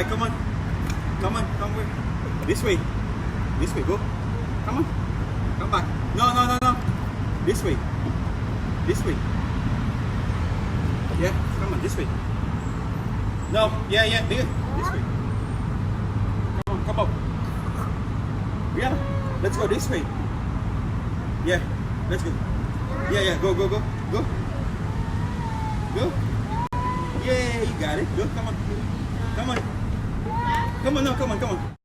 Alright, come on. Come on, come with. This way. This way, go. Come on. Come back. No, no, no, no. This way. This way. Yeah, come on, this way. No, yeah, yeah, here. This way. Come on, come up. Yeah, let's go this way. Yeah, let's go. Yeah, yeah, go, go, go. Go. Go. Yeah, you got it. Go, come on. Come on. Come on, no, come on, come on.